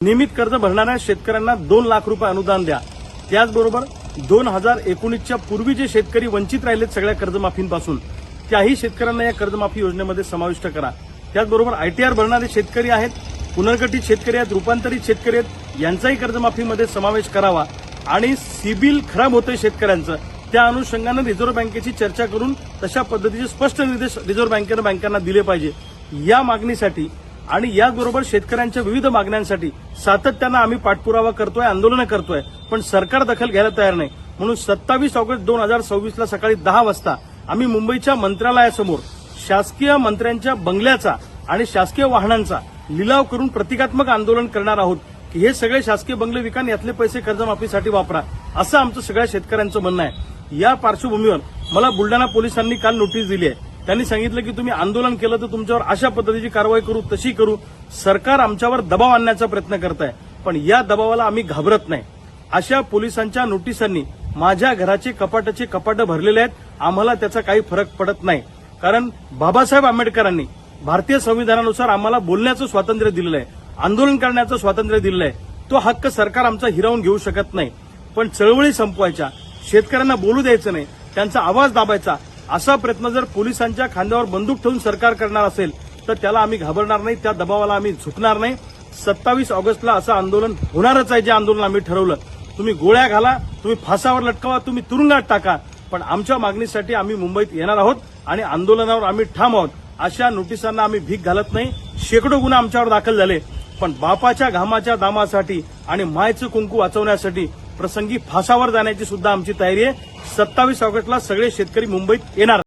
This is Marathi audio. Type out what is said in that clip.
नियमित कर्ज भरणाऱ्या शेतकऱ्यांना 2 लाख रुपये अनुदान द्या। त्याचबरोबर 2019च्या पूर्वी जे शेतकरी वंचित राहिलेत सगळ्या कर्जमाफींपासून त्याही शेतकऱ्यांना या कर्जमाफी योजनेमध्ये समाविष्ट करा। त्याचबरोबर आयटीआर भरणारे शेतकरी आहेत, पुनर्गठित शेतकरी आहेत, रूपांतरित शेतकरी आहेत, यांचाही कर्जमाफीमध्ये समावेश करावा आणि सिबिल खराब होतंय शेतकऱ्यांचं, त्या अनुषंगाने रिझर्व्ह बँकेची चर्चा करून तशा पद्धतीचे स्पष्ट निर्देश रिझर्व्ह बँकेनं बँकांना दिले पाहिजे। या मागणीसाठी आणि याचबरोबर शेतकऱ्यांच्या विविध मागण्यांसाठी सातत्यानं आम्ही पाठपुरावा करतोय, आंदोलनं करतोय, पण सरकार दखल घ्यायला तयार नाही। म्हणून 27 ऑगस्ट 2024ला सकाळी 10 वाजता आम्ही मुंबईच्या मंत्रालयासमोर शासकीय मंत्र्यांच्या बंगल्याचा आणि शासकीय वाहनांचा लिलाव करून प्रतिकात्मक आंदोलन करणार आहोत की हे सगळे शासकीय बंगले विका आणि यातले पैसे कर्जमाफीसाठी वापरा, असं आमचं सगळ्या शेतकऱ्यांचं म्हणणं आहे। या पार्श्वभूमीवर मला बुलढाणा पोलिसांनी काल नोटीस दिली आहे। त्यांनी सांगितलं की तुम्ही आंदोलन केलं तर तुमच्यावर अशा पद्धतीची कारवाई करू, तशी करू। सरकार आमच्यावर दबाव आणण्याचा प्रयत्न करत आहे, पण या दबावाला आम्ही घाबरत नाही। अशा पोलिसांच्या नोटिसांनी माझ्या घराचे कपाटाचे कपाटं भरलेले आहेत, आम्हाला त्याचा काही फरक पडत नाही। कारण बाबासाहेब आंबेडकरांनी भारतीय संविधानानुसार आम्हाला बोलण्याचं स्वातंत्र्य दिलेलं आहे, आंदोलन करण्याचं स्वातंत्र्य दिलेलं आहे। तो हक्क सरकार आमचा हिरावून घेऊ शकत नाही। पण चळवळी संपवायच्या, शेतकऱ्यांना बोलू द्यायचं नाही, त्यांचा आवाज दाबायचा असा प्रयत्न जर पोलिसांच्या खांद्यावर बंदूक ठेवून सरकार करणार असेल तर त्याला आम्ही घाबरणार नाही, त्या दबावाला आम्ही झुकणार नाही। 27 ऑगस्टला असं आंदोलन होणारच आहे, जे आंदोलन आम्ही ठरवलं। तुम्ही गोळ्या घाला, तुम्ही फासावर लटकावा, तुम्ही तुरुंगात टाका, पण आमच्या मागणीसाठी आम्ही मुंबईत येणार आहोत आणि आंदोलनावर आम्ही ठाम आहोत। अशा नोटिसांना आम्ही भीक घालत नाही। शेकडो गुन्हे आमच्यावर दाखल झाले, पण बापाच्या घामाच्या दामासाठी आणि मायचं कुंकू वाचवण्यासाठी प्रसंगी फासावर जाण्याची सुद्धा आमची तयारी आहे। 27 ऑगस्टला सगळे शेतकरी मुंबईत येणार।